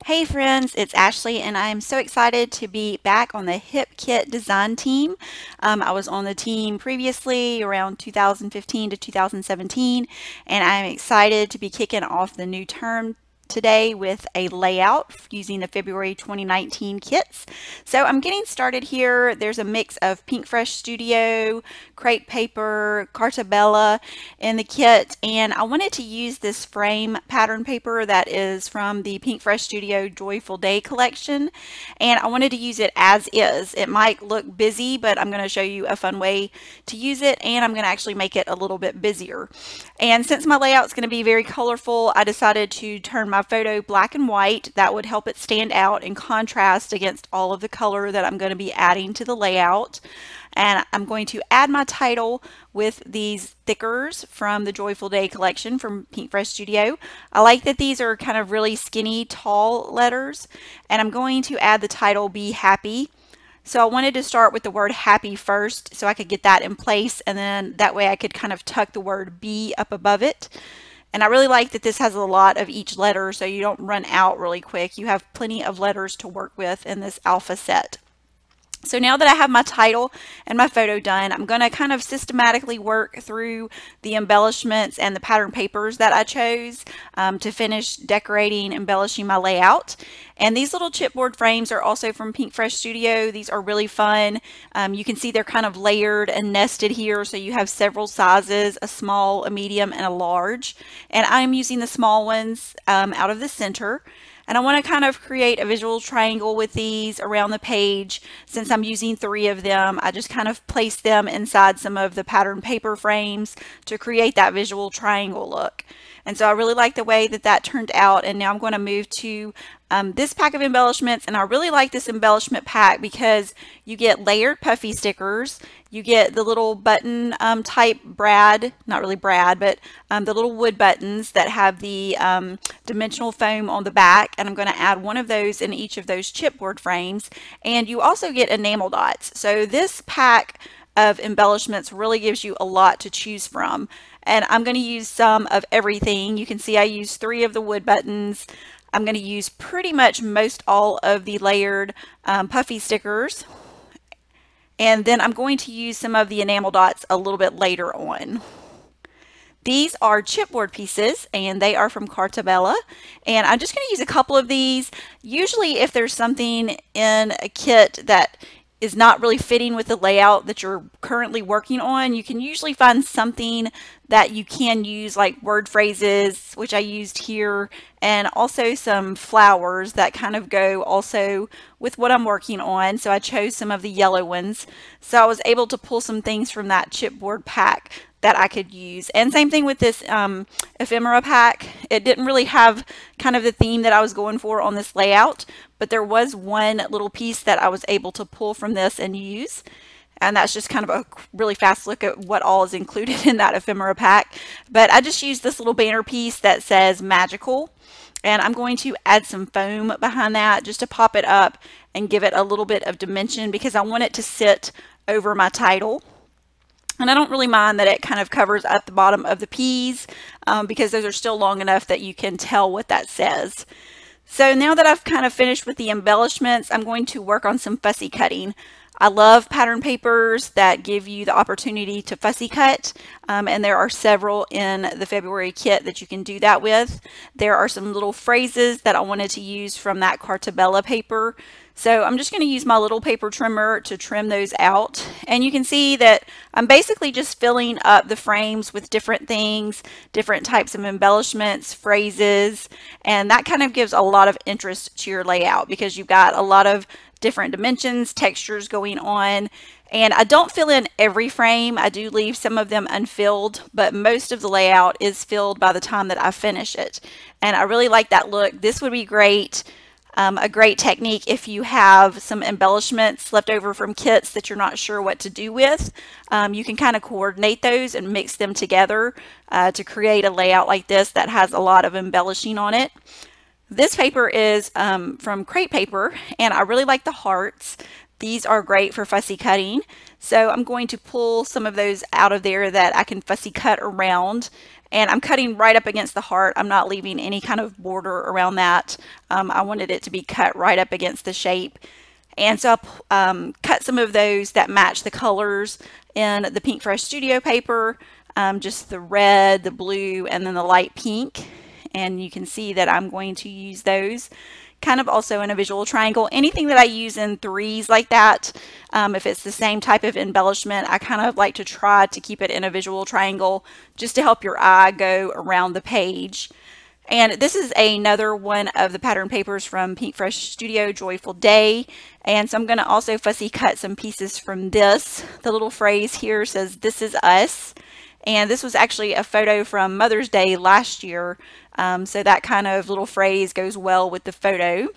Hey friends, it's Ashley and I'm so excited to be back on the Hip Kit design team. I was on the team previously around 2015 to 2017 and I'm excited to be kicking off the new term today with a layout using the February 2019 kits. So I'm getting started here. There's a mix of Pink Fresh Studio, crepe paper, Carta Bella in the kit, and I wanted to use this frame pattern paper that is from the Pink Fresh Studio Joyful Day collection, and I wanted to use it as is. It might look busy, but I'm going to show you a fun way to use it, and I'm going to actually make it a little bit busier. And since my layout is going to be very colorful, I decided to turn my photo black and white. That would help it stand out in contrast against all of the color that I'm going to be adding to the layout. And I'm going to add my title with these thickers from the Joyful Day collection from Pink Fresh Studio. I like that these are kind of really skinny, tall letters. And I'm going to add the title Be Happy. So I wanted to start with the word happy first so I could get that in place, and then that way I could kind of tuck the word be up above it. And I really like that this has a lot of each letter so you don't run out really quick. You have plenty of letters to work with in this alpha set. So now that I have my title and my photo done, I'm going to kind of systematically work through the embellishments and the pattern papers that I chose to finish decorating, embellishing my layout. And these little chipboard frames are also from Pink Fresh Studio. These are really fun. You can see they're kind of layered and nested here, so you have several sizes, a small, a medium, and a large. And I'm using the small ones out of the center. And I want to kind of create a visual triangle with these around the page. Since I'm using 3 of them, I just kind of place them inside some of the pattern paper frames to create that visual triangle look. And so I really like the way that that turned out. And now I'm going to move to this pack of embellishments, and I really like this embellishment pack because you get layered puffy stickers, you get the little button type brad, not really brad, but the little wood buttons that have the dimensional foam on the back, and I'm going to add one of those in each of those chipboard frames. And you also get enamel dots. So this pack of embellishments really gives you a lot to choose from. And I'm going to use some of everything. You can see I use 3 of the wood buttons. I'm going to use pretty much most all of the layered puffy stickers. And then I'm going to use some of the enamel dots a little bit later on. These are chipboard pieces, and they are from Carta Bella. And I'm just going to use a couple of these. Usually if there's something in a kit that is not really fitting with the layout that you're currently working on, you can usually find something that you can use, like word phrases, which I used here, and also some flowers that kind of go also with what I'm working on. So I chose some of the yellow ones. So I was able to pull some things from that chipboard pack that I could use. And same thing with this ephemera pack. It didn't really have kind of the theme that I was going for on this layout, but there was one little piece that I was able to pull from this and use. And that's just kind of a really fast look at what all is included in that ephemera pack. But I just used this little banner piece that says magical. And I'm going to add some foam behind that just to pop it up and give it a little bit of dimension because I want it to sit over my title. And I don't really mind that it kind of covers up the bottom of the P's because those are still long enough that you can tell what that says. So now that I've kind of finished with the embellishments, I'm going to work on some fussy cutting. I love pattern papers that give you the opportunity to fussy cut, and there are several in the February kit that you can do that with. There are some little phrases that I wanted to use from that Carta Bella paper. So I'm just going to use my little paper trimmer to trim those out. And you can see that I'm basically just filling up the frames with different things, different types of embellishments, phrases, and that kind of gives a lot of interest to your layout because you've got a lot of different dimensions, textures going on. And I don't fill in every frame. I do leave some of them unfilled, but most of the layout is filled by the time that I finish it. And I really like that look. This would be great. A great technique if you have some embellishments left over from kits that you're not sure what to do with. You can kind of coordinate those and mix them together to create a layout like this that has a lot of embellishing on it. This paper is from crepe paper, and I really like the hearts. These are great for fussy cutting. So I'm going to pull some of those out of there that I can fussy cut around. And I'm cutting right up against the heart. I'm not leaving any kind of border around that. I wanted it to be cut right up against the shape. And so I cut some of those that match the colors in the Pink Fresh Studio paper, just the red, the blue, and then the light pink. And you can see that I'm going to use those kind of also in a visual triangle. Anything that I use in threes like that, if it's the same type of embellishment, I kind of like to try to keep it in a visual triangle just to help your eye go around the page. And this is another one of the pattern papers from Pink Fresh Studio, Joyful Day. And so I'm going to also fussy cut some pieces from this. The little phrase here says, "This is us." And this was actually a photo from Mother's Day last year. So that kind of little phrase goes well with the photo.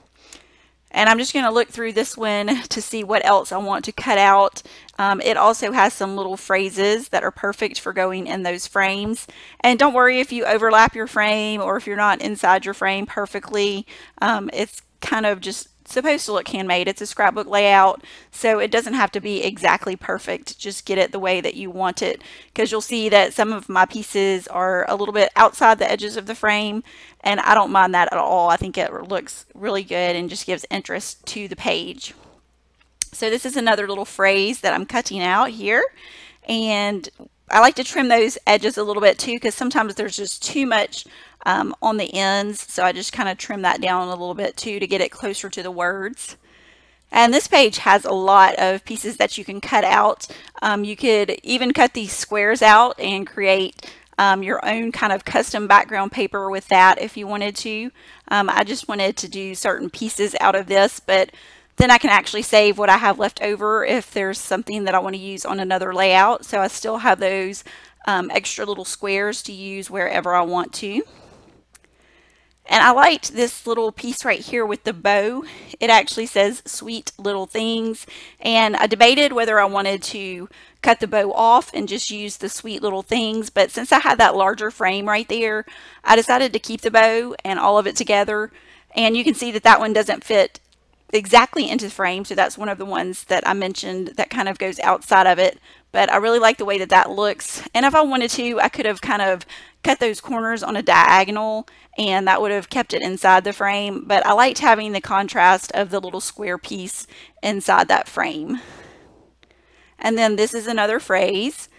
And I'm just going to look through this one to see what else I want to cut out. It also has some little phrases that are perfect for going in those frames. And don't worry if you overlap your frame or if you're not inside your frame perfectly. It's kind of just supposed to look handmade. It's a scrapbook layout, so it doesn't have to be exactly perfect. Just get it the way that you want it, because you'll see that some of my pieces are a little bit outside the edges of the frame, and I don't mind that at all. I think it looks really good and just gives interest to the page. So this is another little phrase that I'm cutting out here, and I like to trim those edges a little bit too, because sometimes there's just too much on the ends, so I just kind of trim that down a little bit too to get it closer to the words. And this page has a lot of pieces that you can cut out. You could even cut these squares out and create your own kind of custom background paper with that if you wanted to. I just wanted to do certain pieces out of this, but then I can actually save what I have left over if there's something that I want to use on another layout. So I still have those extra little squares to use wherever I want to. And I liked this little piece right here with the bow. It actually says "Sweet Little Things." And I debated whether I wanted to cut the bow off and just use the "Sweet Little Things." But since I had that larger frame right there, I decided to keep the bow and all of it together. And you can see that that one doesn't fit exactly into the frame. So that's one of the ones that I mentioned that kind of goes outside of it. But I really like the way that that looks. And if I wanted to, I could have kind of cut those corners on a diagonal, and that would have kept it inside the frame. But I liked having the contrast of the little square piece inside that frame. And then this is another phrase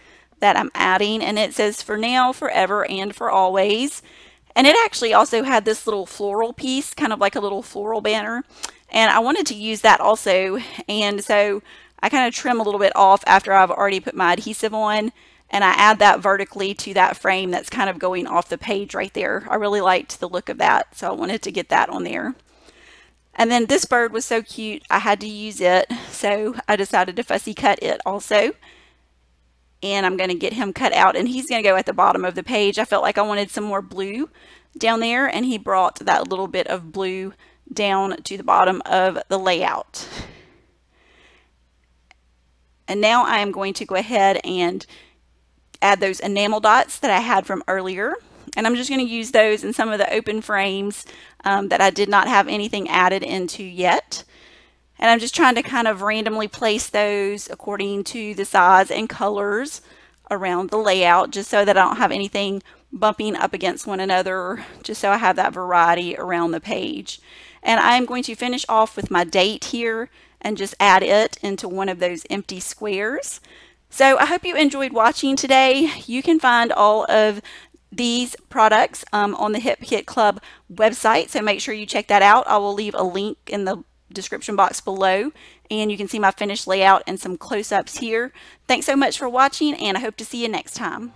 that I'm adding, and it says "For now, forever, and for always." And it actually also had this little floral piece, kind of like a little floral banner. And I wanted to use that also. And so I kind of trim a little bit off after I've already put my adhesive on, and I add that vertically to that frame that's kind of going off the page right there. I really liked the look of that, so I wanted to get that on there. And then this bird was so cute, I had to use it, so I decided to fussy cut it also. And I'm going to get him cut out, and he's going to go at the bottom of the page. I felt like I wanted some more blue down there, and he brought that little bit of blue down to the bottom of the layout. And now I am going to go ahead and add those enamel dots that I had from earlier. And I'm just going to use those in some of the open frames that I did not have anything added into yet. And I'm just trying to kind of randomly place those according to the size and colors around the layout, just so that I don't have anything bumping up against one another, just so I have that variety around the page. And I'm going to finish off with my date here and just add it into one of those empty squares. So I hope you enjoyed watching today. You can find all of these products on the Hip Kit Club website, so make sure you check that out. I will leave a link in the description box below, and you can see my finished layout and some close-ups here. Thanks so much for watching, and I hope to see you next time.